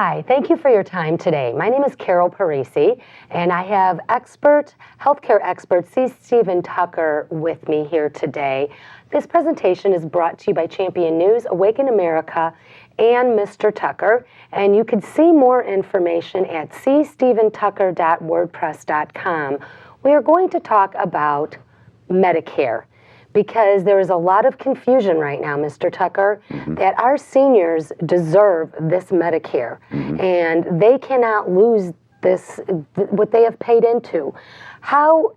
Hi, thank you for your time today. My name is Carol Parisi, and I have healthcare expert C. Stephen Tucker with me here today. This presentation is brought to you by Champion News, Awaken America, and Mr. Tucker, and you can see more information at cstephentucker.wordpress.com. We are going to talk about Medicare, because there is a lot of confusion right now, Mr. Tucker, that our seniors deserve this Medicare, and they cannot lose this, what they have paid into. How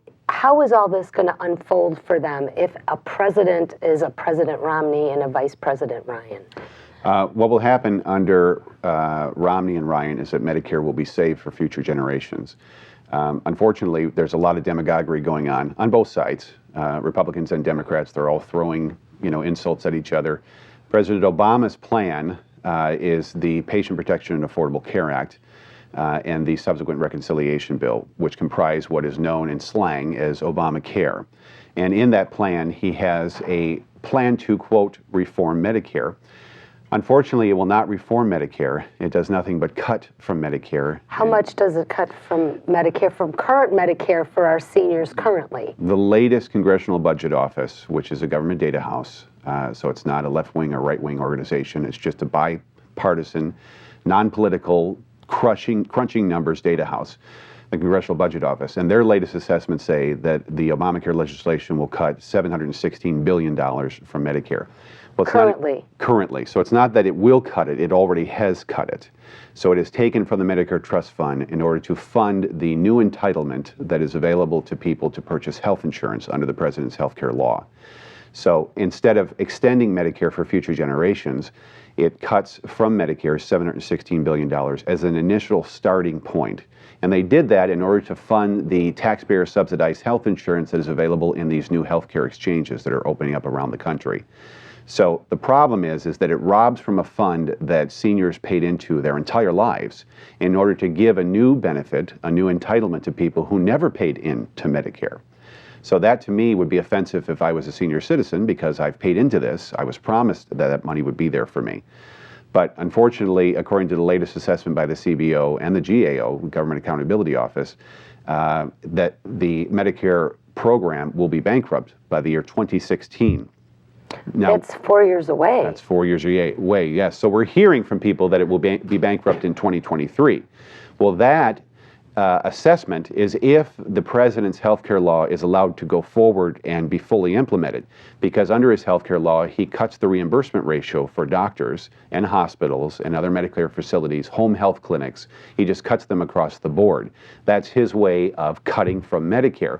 is all this going to unfold for them if a president is a President Romney and a Vice President Ryan? What will happen under Romney and Ryan is that Medicare will be saved for future generations. Unfortunately, there's a lot of demagoguery going on both sides. Republicans and Democrats, they're all throwing, insults at each other. President Obama's plan is the Patient Protection and Affordable Care Act and the subsequent reconciliation bill, which comprise what is known in slang as Obamacare. And in that plan, he has a plan to, quote, reform Medicare. Unfortunately, it will not reform Medicare. It does nothing but cut from Medicare. How much does it cut from Medicare, from current Medicare for our seniors currently? The latest Congressional Budget Office, which is a government data house, so it's not a left-wing or right-wing organization, it's just a bipartisan, non-political, crunching numbers data house, the Congressional Budget Office. And their latest assessments say that the Obamacare legislation will cut $716 billion from Medicare. Well, currently. So it's not that it will cut it, it already has cut it. So it is taken from the Medicare Trust Fund in order to fund the new entitlement that is available to people to purchase health insurance under the President's health care law. So instead of extending Medicare for future generations, it cuts from Medicare $716 billion as an initial starting point. And they did that in order to fund the taxpayer-subsidized health insurance that is available in these new healthcare exchanges that are opening up around the country. So the problem is that it robs from a fund that seniors paid into their entire lives in order to give a new benefit, a new entitlement to people who never paid into Medicare. So that to me would be offensive if I was a senior citizen, because I've paid into this. I was promised that that money would be there for me. But unfortunately, according to the latest assessment by the CBO and the GAO, Government Accountability Office, that the Medicare program will be bankrupt by the year 2016. Now, it's 4 years away. That's 4 years away, yes. So we're hearing from people that it will be bankrupt in 2023. Well, that assessment is if the president's healthcare law is allowed to go forward and be fully implemented. Because under his healthcare law, he cuts the reimbursement ratio for doctors and hospitals and other Medicare facilities, home health clinics. He just cuts them across the board. That's his way of cutting from Medicare.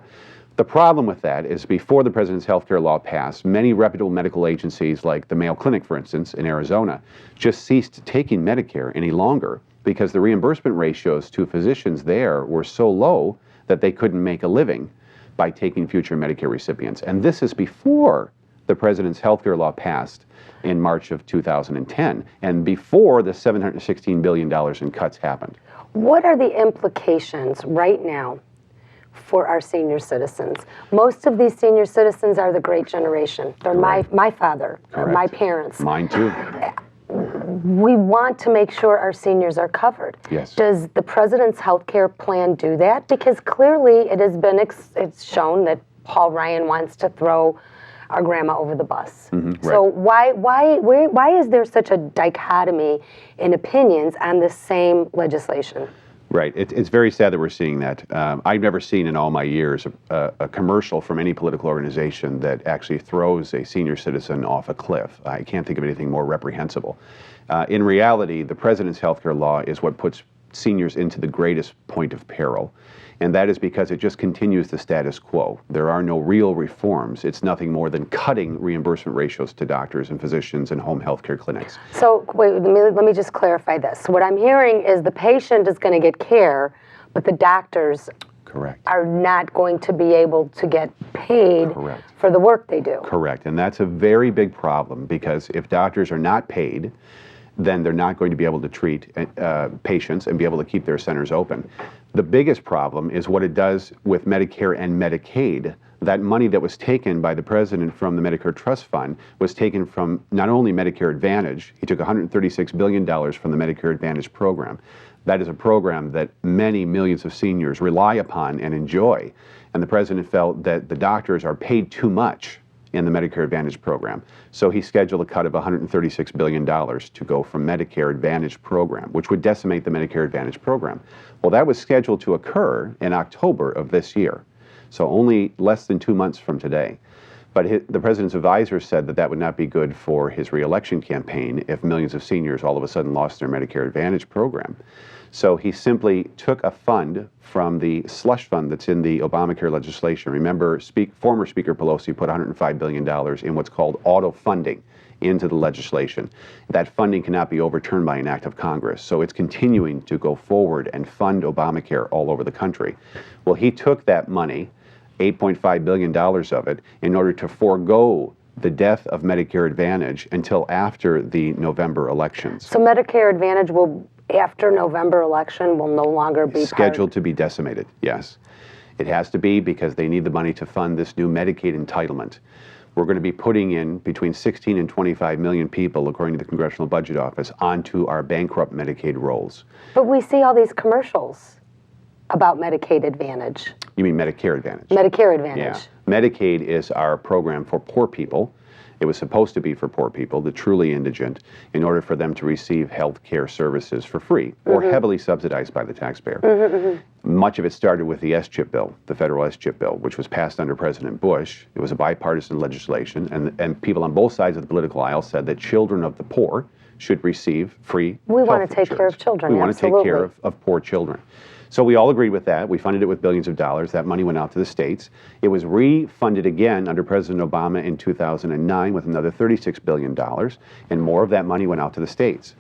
The problem with that is before the president's healthcare law passed, many reputable medical agencies like the Mayo Clinic, for instance, in Arizona, just ceased taking Medicare any longer because the reimbursement ratios to physicians there were so low that they couldn't make a living by taking future Medicare recipients. And this is before the president's healthcare law passed in March of 2010 and before the $716 billion in cuts happened. What are the implications right now for our senior citizens? Most of these senior citizens are the great generation. They're my father, my parents. Mine too. We want to make sure our seniors are covered. Yes. Does the president's health care plan do that? Because clearly it has been it's shown that Paul Ryan wants to throw our grandma over the bus. So why is there such a dichotomy in opinions on the same legislation? Right. It's very sad that we're seeing that. I've never seen in all my years a commercial from any political organization that actually throws a senior citizen off a cliff. I can't think of anything more reprehensible. In reality, the president's healthcare law is what puts seniors into the greatest point of peril. And that is because it just continues the status quo. There are no real reforms. It's nothing more than cutting reimbursement ratios to doctors and physicians and home health care clinics. So wait, let me just clarify this. What I'm hearing is the patient is going to get care, but the doctors are not going to be able to get paid for the work they do. Correct. And that's a very big problem, because if doctors are not paid, then they're not going to be able to treat patients and be able to keep their centers open. The biggest problem is what it does with Medicare and Medicaid. That money that was taken by the president from the Medicare Trust Fund was taken from not only Medicare Advantage, he took $136 billion from the Medicare Advantage program. That is a program that many millions of seniors rely upon and enjoy. And the president felt that the doctors are paid too much in the Medicare Advantage program. So he scheduled a cut of $136 billion to go from Medicare Advantage program, which would decimate the Medicare Advantage program. Well, that was scheduled to occur in October of this year. So only less than 2 months from today. But the president's advisors said that that would not be good for his reelection campaign if millions of seniors all of a sudden lost their Medicare Advantage program. So he simply took a fund from the slush fund that's in the Obamacare legislation. Remember, former Speaker Pelosi put $105 billion in what's called auto funding into the legislation. That funding cannot be overturned by an act of Congress. So it's continuing to go forward and fund Obamacare all over the country. Well, he took that money, $8.5 billion of it, in order to forego the death of Medicare Advantage until after the November elections. So Medicare Advantage will, after November election, will no longer be scheduled to be decimated, yes. It has to be because they need the money to fund this new Medicaid entitlement. We're going to be putting in between 16 and 25 million people, according to the Congressional Budget Office, onto our bankrupt Medicaid rolls. But we see all these commercials about Medicaid Advantage. You mean Medicare Advantage? Medicare Advantage. Yeah. Medicaid is our program for poor people. It was supposed to be for poor people, the truly indigent, in order for them to receive health care services for free or heavily subsidized by the taxpayer. Much of it started with the S-chip bill, the federal S-chip bill, which was passed under President Bush. It was a bipartisan legislation, and people on both sides of the political aisle said that children of the poor should receive free We want health to take care of insurance. children, We want to take care of poor children. So we all agreed with that. We funded it with billions of dollars. That money went out to the states. It was refunded again under President Obama in 2009 with another $36 billion, and more of that money went out to the states.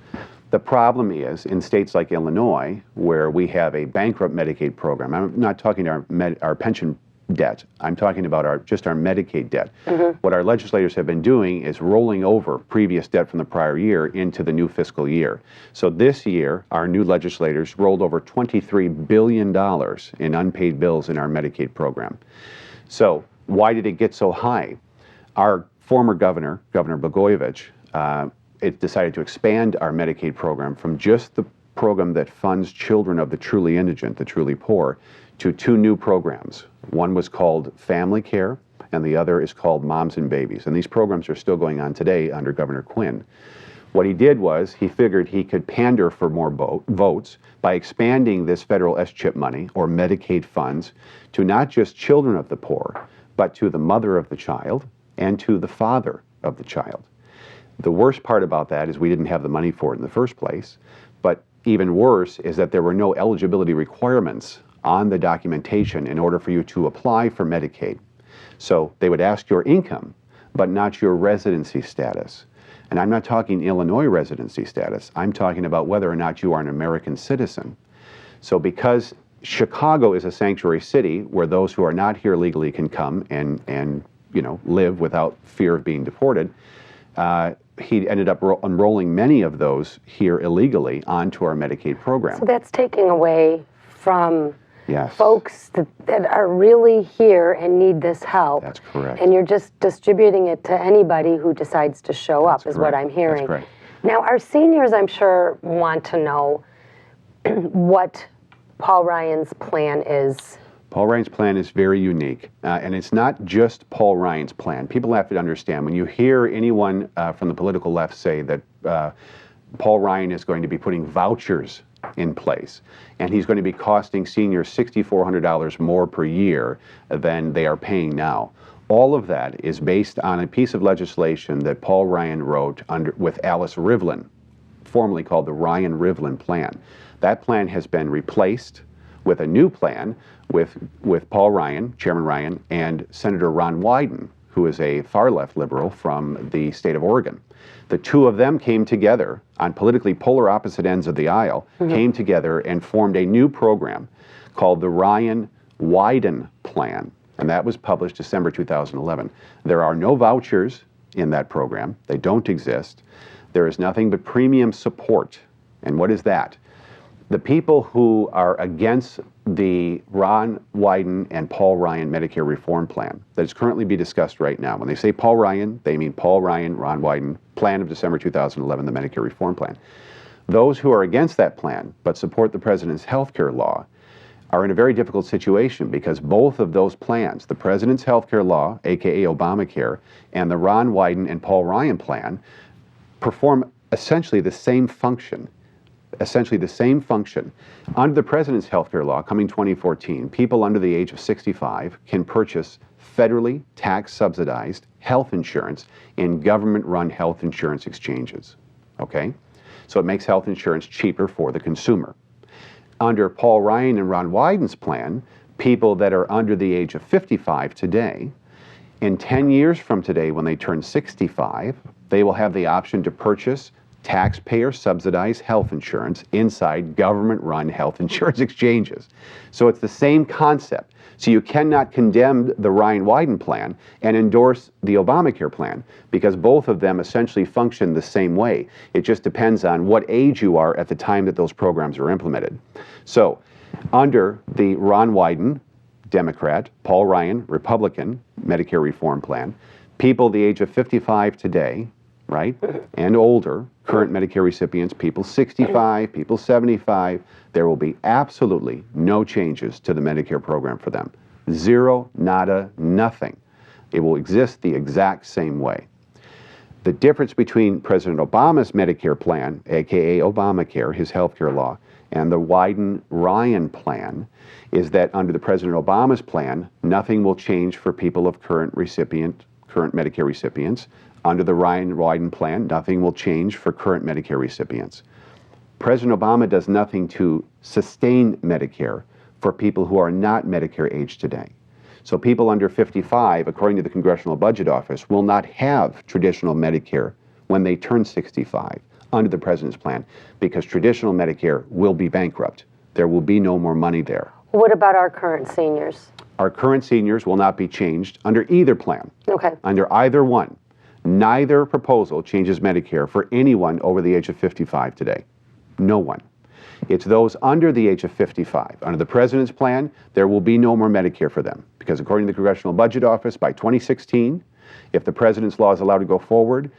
The problem is, in states like Illinois, where we have a bankrupt Medicaid program, I'm not talking our pension debt, I'm talking about just our Medicaid debt. What our legislators have been doing is rolling over previous debt from the prior year into the new fiscal year. So this year, our new legislators rolled over $23 billion in unpaid bills in our Medicaid program. So why did it get so high? Our former governor, Governor Blagojevich, it decided to expand our Medicaid program from just the program that funds children of the truly indigent, the truly poor, to two new programs. One was called Family Care, and the other is called Moms and Babies. And these programs are still going on today under Governor Quinn. What he did was he figured he could pander for more votes by expanding this federal S-chip money, or Medicaid funds, to not just children of the poor, but to the mother of the child and to the father of the child. The worst part about that is we didn't have the money for it in the first place, but even worse is that there were no eligibility requirements on the documentation in order for you to apply for Medicaid. So they would ask your income, but not your residency status. And I'm not talking Illinois residency status. I'm talking about whether or not you are an American citizen. So because Chicago is a sanctuary city where those who are not here legally can come and live without fear of being deported, he ended up enrolling many of those here illegally onto our Medicaid program. So that's taking away from Yes. folks that are really here and need this help. That's correct. And you're just distributing it to anybody who decides to show up, is what correct. I'm hearing. That's correct. Now, our seniors, I'm sure, want to know what Paul Ryan's plan is. Paul Ryan's plan is very unique, and it's not just Paul Ryan's plan. People have to understand, when you hear anyone from the political left say that Paul Ryan is going to be putting vouchers in place, and he's going to be costing seniors $6,400 more per year than they are paying now. All of that is based on a piece of legislation that Paul Ryan wrote with Alice Rivlin, formerly called the Ryan-Rivlin Plan. That plan has been replaced with a new plan with Paul Ryan, Chairman Ryan, and Senator Ron Wyden, who is a far-left liberal from the state of Oregon. The two of them came together on politically polar opposite ends of the aisle, came together and formed a new program called the Ryan-Wyden Plan, and that was published December 2011. There are no vouchers in that program. They don't exist. There is nothing but premium support. And what is that? The people who are against the Ron Wyden and Paul Ryan Medicare reform plan that is currently being discussed right now. When they say Paul Ryan, they mean Paul Ryan, Ron Wyden, plan of December 2011, the Medicare reform plan. Those who are against that plan but support the president's health care law are in a very difficult situation because both of those plans, the president's health care law, aka Obamacare, and the Ron Wyden and Paul Ryan plan, perform essentially the same function. Under the president's health care law, coming 2014, people under the age of 65 can purchase federally tax-subsidized health insurance in government-run health insurance exchanges. Okay? So it makes health insurance cheaper for the consumer. Under Paul Ryan and Ron Wyden's plan, people that are under the age of 55 today, in 10 years from today when they turn 65, they will have the option to purchase taxpayer-subsidized health insurance inside government-run health insurance exchanges. So it's the same concept. So you cannot condemn the Ryan Wyden plan and endorse the Obamacare plan because both of them essentially function the same way. It just depends on what age you are at the time that those programs are implemented. So under the Ron Wyden, Democrat, Paul Ryan, Republican Medicare reform plan, people the age of 55 today, right, and older, current Medicare recipients, people 65, people 75, there will be absolutely no changes to the Medicare program for them. Zero, nada, nothing. It will exist the exact same way. The difference between President Obama's Medicare plan, aka Obamacare, his health care law, and the Wyden-Ryan plan is that under the President Obama's plan, nothing will change for people of current Medicare recipients. Under the Ryan Wyden plan, nothing will change for current Medicare recipients. President Obama does nothing to sustain Medicare for people who are not Medicare age today. So people under 55, according to the Congressional Budget Office, will not have traditional Medicare when they turn 65 under the president's plan because traditional Medicare will be bankrupt. There will be no more money there. What about our current seniors? Our current seniors will not be changed under either plan. Okay. Under either one. Neither proposal changes Medicare for anyone over the age of 55 today. No one. It's those under the age of 55. Under the president's plan, there will be no more Medicare for them because according to the Congressional Budget Office, by 2016, if the president's law is allowed to go forward,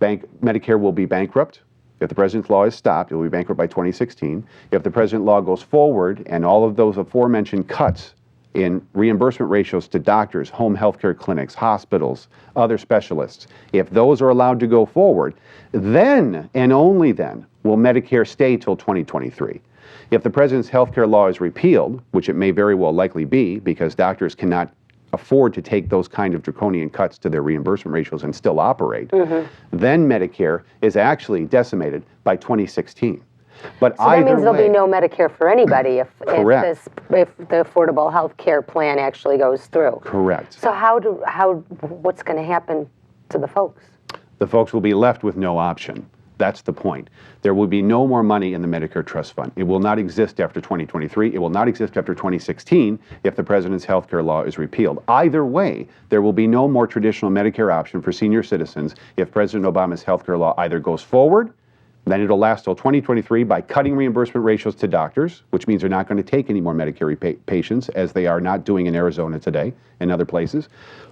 Medicare will be bankrupt. If the president's law is stopped, it will be bankrupt by 2016. If the president's law goes forward and all of those aforementioned cuts in reimbursement ratios to doctors, home health care clinics, hospitals, other specialists, if those are allowed to go forward, then and only then will Medicare stay till 2023. If the president's health care law is repealed, which it may very well likely be because doctors cannot afford to take those kind of draconian cuts to their reimbursement ratios and still operate, then Medicare is actually decimated by 2016. But so that means there'll way, be no Medicare for anybody if the Affordable Health Care plan actually goes through. Correct. So what's going to happen to the folks? The folks will be left with no option. That's the point. There will be no more money in the Medicare Trust Fund. It will not exist after 2023. It will not exist after 2016 if the president's health care law is repealed. Either way, there will be no more traditional Medicare option for senior citizens if President Obama's health care law either goes forward, then it'll last till 2023 by cutting reimbursement ratios to doctors, which means they're not going to take any more Medicare patients, as they are not doing in Arizona today and other places.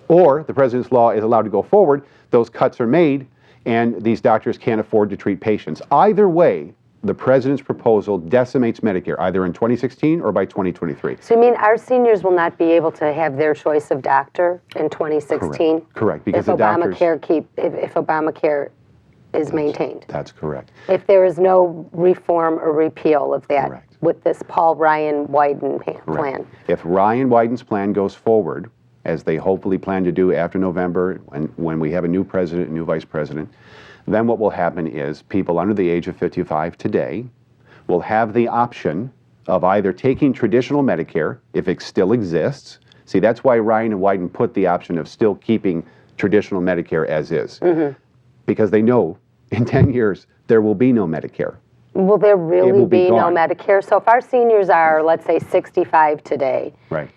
Or the president's law is allowed to go forward, those cuts are made, and these doctors can't afford to treat patients. Either way, the president's proposal decimates Medicare, either in 2016 or by 2023. So you mean our seniors will not be able to have their choice of doctor in 2016? Correct. Because if the doctors... if Obamacare is maintained. That's correct. If there is no reform or repeal of that Correct. with this Paul Ryan Wyden plan. If Ryan Wyden's plan goes forward, as they hopefully plan to do after November, when we have a new president, a new vice president, then what will happen is people under the age of 55 today will have the option of either taking traditional Medicare, if it still exists. See, that's why Ryan and Wyden put the option of still keeping traditional Medicare as is. Because they know in 10 years there will be no Medicare. Will there really be no gone. Medicare? So if our seniors are, let's say, 65 today, Right.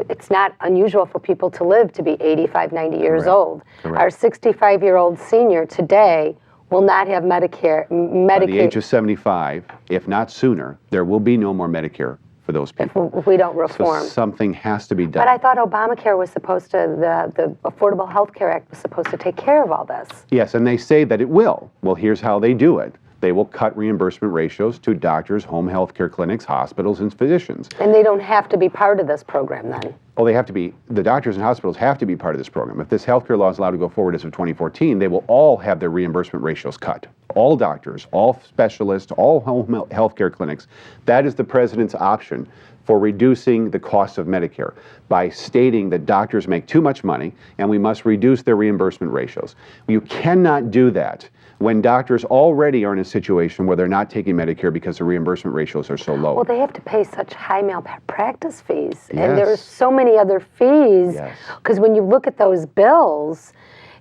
it's not unusual for people to live to be 85, 90 years Correct. old. Correct. Our 65-year-old senior today will not have Medicare, By the age Medicaid of 75, if not sooner, there will be no more Medicare for those people. if we don't reform. So something has to be done. But I thought Obamacare was supposed to, the Affordable Health Care Act was supposed to take care of all this. Yes, and they say that it will. Well, here's how they do it. They will cut reimbursement ratios to doctors, home health care clinics, hospitals, and physicians. And they don't have to be part of this program then. Well, they have to be, the doctors and hospitals have to be part of this program. If this healthcare law is allowed to go forward as of 2014, they will all have their reimbursement ratios cut. All doctors, all specialists, all home health care clinics. That is the president's option for reducing the cost of Medicare by stating that doctors make too much money and we must reduce their reimbursement ratios. You cannot do that when doctors already are in a situation where they're not taking Medicare because the reimbursement ratios are so low. Well, they have to pay such high malpractice fees. Yes. And there are so many other fees. Yes. Because when you look at those bills,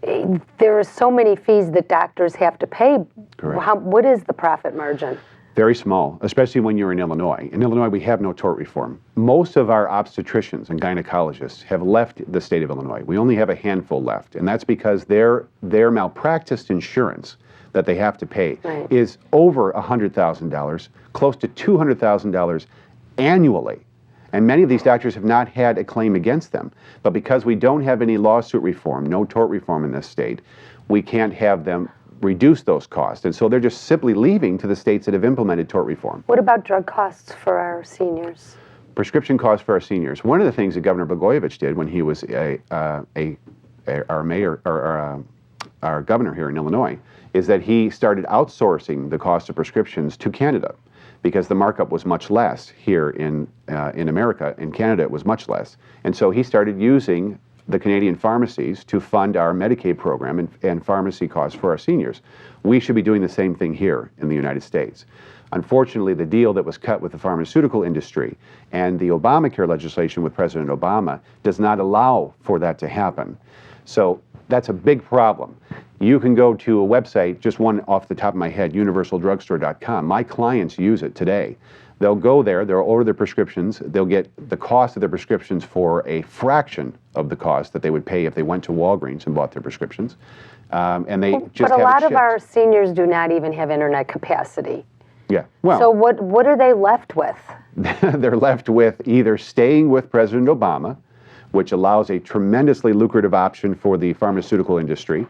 there are so many fees that doctors have to pay. Correct. What is the profit margin? Very small, especially when you're in Illinois. In Illinois, we have no tort reform. Most of our obstetricians and gynecologists have left the state of Illinois. We only have a handful left, and that's because their malpractice insurance that they have to pay is over $100,000, close to $200,000 annually. And many of these doctors have not had a claim against them. But because we don't have any lawsuit reform, no tort reform in this state, we can't have them reduce those costs. And so they're just simply leaving to the states that have implemented tort reform. What about drug costs for our seniors? Prescription costs for our seniors. One of the things that Governor Blagojevich did when he was our mayor, or our governor here in Illinois, is that he started outsourcing the cost of prescriptions to Canada, because the markup was much less here in America. In Canada, it was much less. And so he started using the Canadian pharmacies to fund our Medicaid program and pharmacy costs for our seniors. We should be doing the same thing here in the United States. Unfortunately, the deal that was cut with the pharmaceutical industry and the Obamacare legislation with President Obama does not allow for that to happen. So that's a big problem. You can go to a website, just one off the top of my head, universaldrugstore.com. My clients use it today. They'll go there, they'll order their prescriptions, they'll get the cost of their prescriptions for a fraction of the cost that they would pay if they went to Walgreens and bought their prescriptions. And they just But a have lot it of shipped. our seniors do not even have internet capacity. Yeah, well, So what are they left with? they're left with either staying with President Obama, which allows a tremendously lucrative option for the pharmaceutical industry,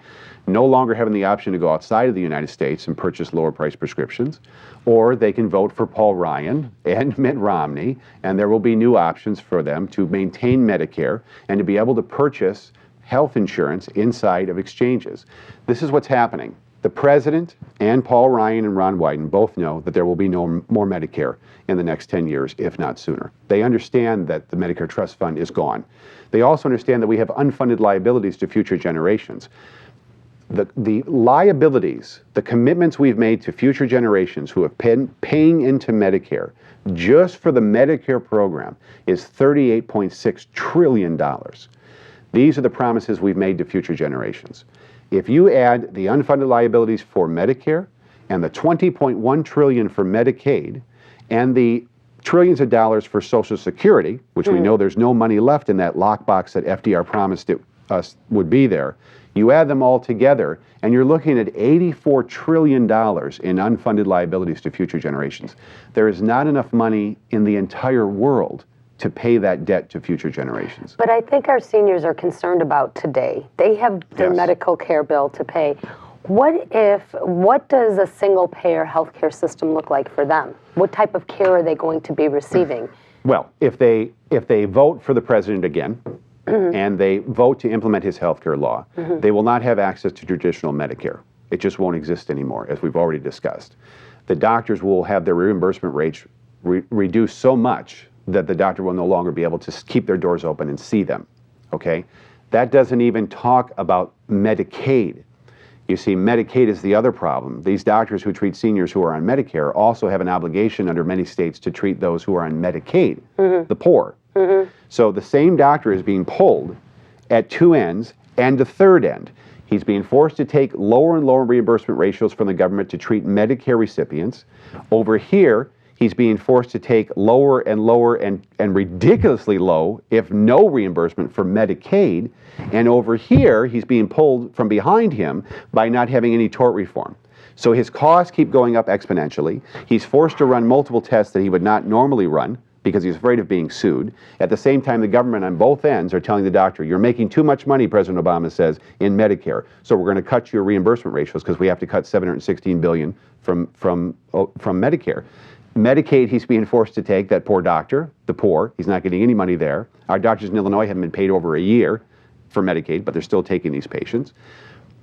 no longer having the option to go outside of the United States and purchase lower priced prescriptions, or they can vote for Paul Ryan and Mitt Romney, and there will be new options for them to maintain Medicare and to be able to purchase health insurance inside of exchanges. This is what's happening. The president and Paul Ryan and Ron Wyden both know that there will be no more Medicare in the next 10 years, if not sooner. They understand that the Medicare Trust Fund is gone. They also understand that we have unfunded liabilities to future generations. The liabilities, the commitments we've made to future generations who have been paying into Medicare just for the Medicare program is $38.6 trillion. These are the promises we've made to future generations. If you add the unfunded liabilities for Medicare and the $20.1 trillion for Medicaid and the trillions of dollars for Social Security, which we know there's no money left in that lockbox that FDR promised us would be there, you add them all together and you're looking at $84 trillion in unfunded liabilities to future generations. There is not enough money in the entire world to pay that debt to future generations. But I think our seniors are concerned about today. They have their medical care bill to pay. What does a single payer healthcare system look like for them? What type of care are they going to be receiving? Well, if they vote for the president again, and they vote to implement his healthcare law, they will not have access to traditional Medicare. It just won't exist anymore, as we've already discussed. The doctors will have their reimbursement rates reduced so much that the doctor will no longer be able to keep their doors open and see them, okay? That doesn't even talk about Medicaid. You see, Medicaid is the other problem. These doctors who treat seniors who are on Medicare also have an obligation under many states to treat those who are on Medicaid, the poor. So the same doctor is being pulled at two ends and the third end. He's being forced to take lower and lower reimbursement ratios from the government to treat Medicare recipients. Over here, he's being forced to take lower and lower and ridiculously low, if no reimbursement for Medicaid. And over here, he's being pulled from behind him by not having any tort reform. So his costs keep going up exponentially. He's forced to run multiple tests that he would not normally run because he's afraid of being sued. At the same time, the government on both ends are telling the doctor, you're making too much money, President Obama says, in Medicare. So we're going to cut your reimbursement ratios because we have to cut $716 billion from Medicare. Medicaid, he's being forced to take, that poor doctor, the poor, he's not getting any money there. Our doctors in Illinois haven't been paid over a year for Medicaid, but they're still taking these patients.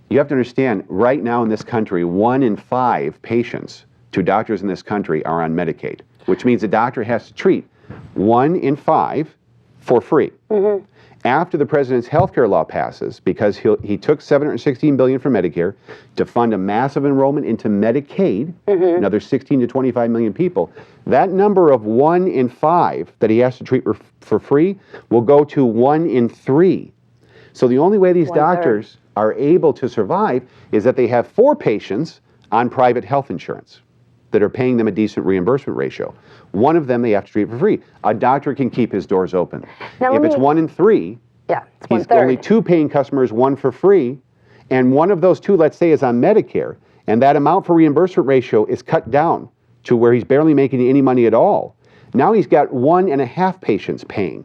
You have to understand, right now in this country, 1 in 5 patients to doctors in this country are on Medicaid, which means the doctor has to treat 1 in 5 for free. Mm-hmm. After the president's health care law passes, because he took $716 billion from Medicare to fund a massive enrollment into Medicaid, another 16 to 25 million people, that number of 1 in 5 that he has to treat for free will go to 1 in 3. So the only way these doctors are able to survive is that they have 4 patients on private health insurance that are paying them a decent reimbursement ratio. One of them they have to treat for free. A doctor can keep his doors open. Now, if it's 1 in 3, he's only 2 paying customers, 1 for free, and one of those 2, let's say, is on Medicare, and that amount for reimbursement ratio is cut down to where he's barely making any money at all. Now he's got 1.5 patients paying.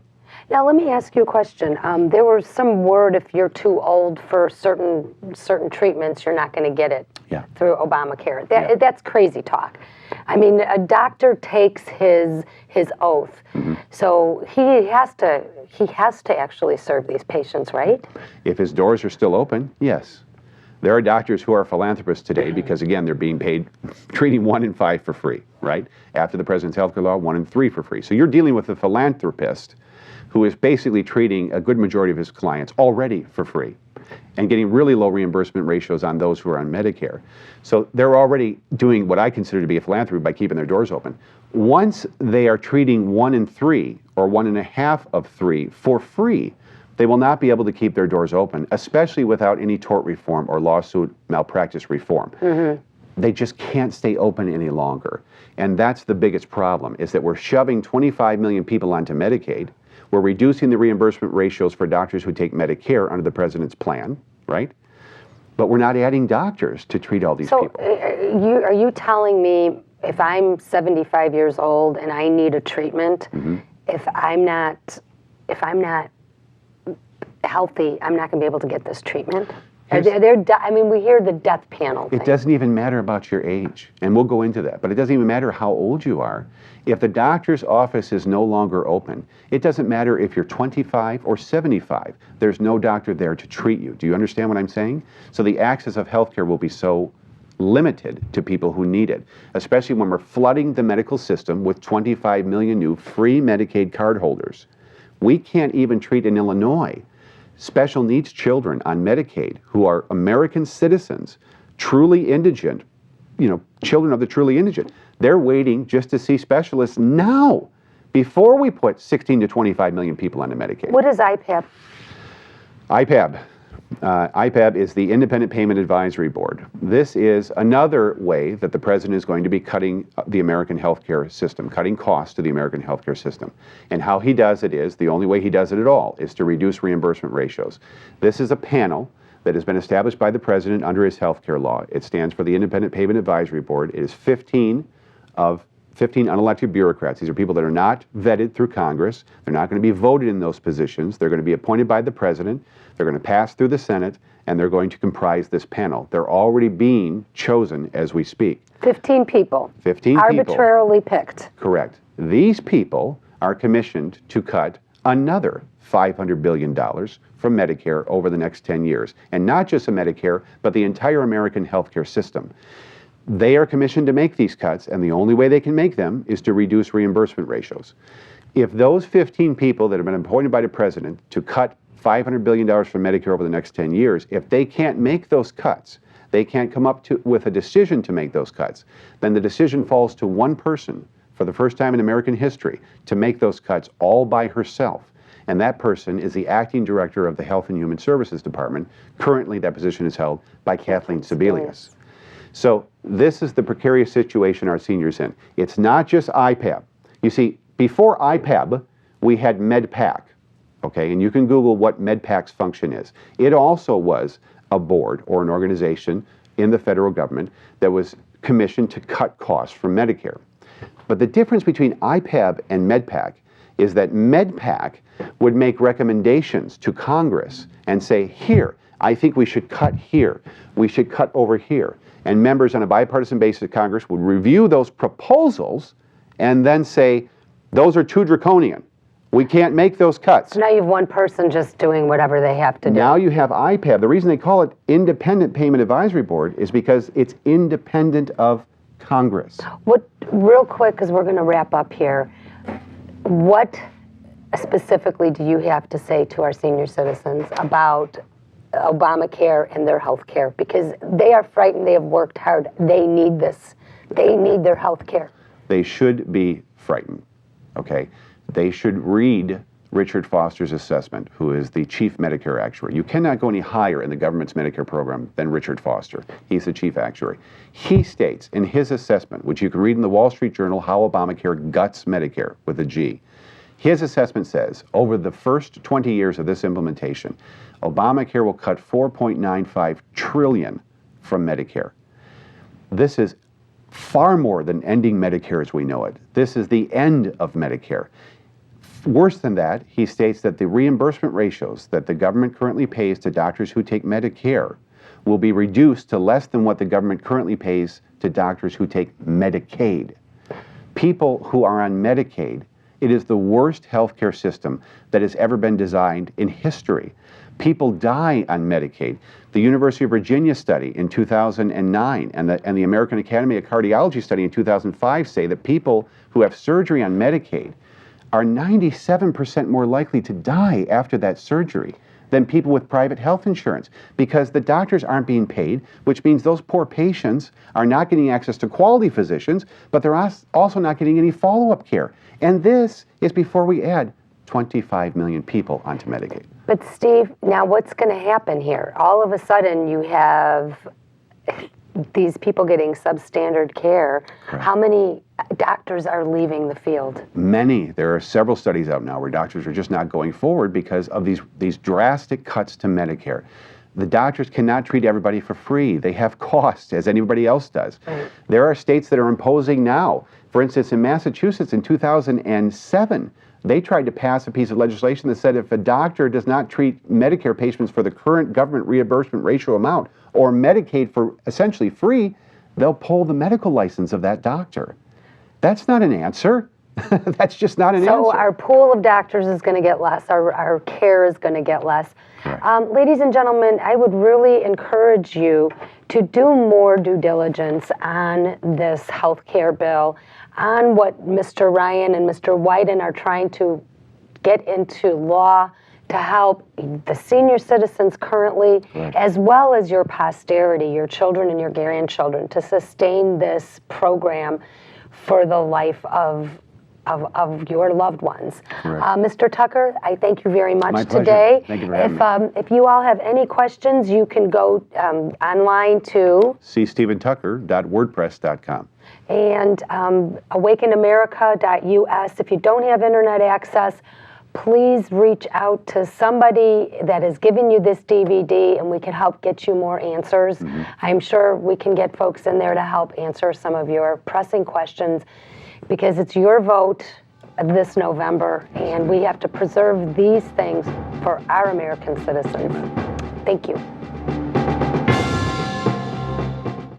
Now let me ask you a question. There was some word if you're too old for certain treatments, you're not going to get it through Obamacare. That's crazy talk. I mean, a doctor takes his oath, so he has to actually serve these patients, right? If his doors are still open, yes. There are doctors who are philanthropists today because, again, they're being paid, treating 1 in 5 for free, right? After the president's health care law, 1 in 3 for free. So you're dealing with a philanthropist who is basically treating a good majority of his clients already for free and getting really low reimbursement ratios on those who are on Medicare. So they're already doing what I consider to be a philanthropy by keeping their doors open. Once they are treating 1 in 3 or 1.5 of 3 for free, they will not be able to keep their doors open, especially without any tort reform or lawsuit malpractice reform. They just can't stay open any longer. And that's the biggest problem, is that we're shoving 25 million people onto Medicaid. We're reducing the reimbursement ratios for doctors who take Medicare under the president's plan, right? But we're not adding doctors to treat all these people. So are you telling me if I'm 75 years old and I need a treatment, if I'm not healthy, I'm not going to be able to get this treatment? I mean, we hear the death panel thing. It doesn't even matter about your age, and we'll go into that, but it doesn't even matter how old you are. If the doctor's office is no longer open, it doesn't matter if you're 25 or 75. There's no doctor there to treat you. Do you understand what I'm saying? So the access of healthcare will be so limited to people who need it, especially when we're flooding the medical system with 25 million new free Medicaid card holders. We can't even treat in Illinois special needs children on Medicaid who are American citizens, truly indigent, children of the truly indigent. They're waiting just to see specialists now before we put 16 to 25 million people onto Medicaid. What is IPAB? IPAB is the Independent Payment Advisory Board. This is another way that the president is going to be cutting the American healthcare system, cutting costs to the American healthcare system. And how he does it is, the only way he does it at all, is to reduce reimbursement ratios. This is a panel that has been established by the president under his healthcare law. It stands for the Independent Payment Advisory Board. It is 15 unelected bureaucrats. These are people that are not vetted through Congress. They're not going to be voted in those positions. They're going to be appointed by the president. They're going to pass through the Senate, and they're going to comprise this panel. They're already being chosen as we speak. 15 people. 15 people. Arbitrarily picked. Correct. These people are commissioned to cut another $500 billion from Medicare over the next 10 years. And not just a Medicare, but the entire American healthcare system. They are commissioned to make these cuts, and the only way they can make them is to reduce reimbursement ratios. If those 15 people that have been appointed by the president to cut $500 billion from Medicare over the next 10 years, if they can't make those cuts, they can't come up with a decision to make those cuts, then the decision falls to one person for the first time in American history to make those cuts all by herself. And that person is the acting director of the Health and Human Services Department. Currently, that position is held by Kathleen Sebelius. So this is the precarious situation our seniors in. It's not just IPAB. You see, before IPAB, we had MedPAC, okay? And you can Google what MedPAC's function is. It also was a board or an organization in the federal government that was commissioned to cut costs from Medicare. But the difference between IPAB and MedPAC is that MedPAC would make recommendations to Congress and say, here, I think we should cut here, we should cut over here. And members on a bipartisan basis of Congress would review those proposals and then say, those are too draconian. We can't make those cuts. So now you have one person just doing whatever they have to do. Now you have IPAB. The reason they call it Independent Payment Advisory Board is because it's independent of Congress. Real quick, because we're going to wrap up here, what specifically do you have to say to our senior citizens about Obamacare and their health care? Because they are frightened, they have worked hard, they need this. They need their health care. They should be frightened, okay? They should read Richard Foster's assessment, who is the chief Medicare actuary. You cannot go any higher in the government's Medicare program than Richard Foster. He's the chief actuary. He states in his assessment, which you can read in the Wall Street Journal, How Obamacare Guts Medicare, with a G. His assessment says, over the first 20 years of this implementation, Obamacare will cut $4.95 trillion from Medicare. This is far more than ending Medicare as we know it. This is the end of Medicare. Worse than that, he states that the reimbursement ratios that the government currently pays to doctors who take Medicare will be reduced to less than what the government currently pays to doctors who take Medicaid. People who are on Medicaid, it is the worst healthcare system that has ever been designed in history. People die on Medicaid. The University of Virginia study in 2009 and the American Academy of Cardiology study in 2005 say that people who have surgery on Medicaid are 97% more likely to die after that surgery than people with private health insurance, because the doctors aren't being paid, which means those poor patients are not getting access to quality physicians, but they're also not getting any follow-up care. And this is before we add 25 million people onto Medicaid. But Steve, now what's going to happen here? All of a sudden you have these people getting substandard care. Right. How many doctors are leaving the field? Many. There are several studies out now where doctors are just not going forward because of these drastic cuts to Medicare. The doctors cannot treat everybody for free. They have costs, as anybody else does. Right. There are states that are imposing now. For instance, in Massachusetts in 2007, they tried to pass a piece of legislation that said if a doctor does not treat Medicare patients for the current government reimbursement ratio amount or Medicaid for essentially free, they'll pull the medical license of that doctor. That's not an answer. That's just not an answer. So our pool of doctors is going to get less. Our care is going to get less. Right. Ladies and gentlemen, I would really encourage you to do more due diligence on this health care bill, on what Mr. Ryan and Mr. Wyden are trying to get into law to help the senior citizens currently, right, as well as your posterity, your children and your grandchildren, to sustain this program for the life of your loved ones. Right. Mr. Tucker, I thank you very much today. Thank you for having me. If you all have any questions, you can go online to cstephentucker.wordpress.com and awakenamerica.us. If you don't have internet access, please reach out to somebody that is giving you this DVD and we can help get you more answers. Mm-hmm. I'm sure we can get folks in there to help answer some of your pressing questions, because it's your vote this November and we have to preserve these things for our American citizens. Thank you.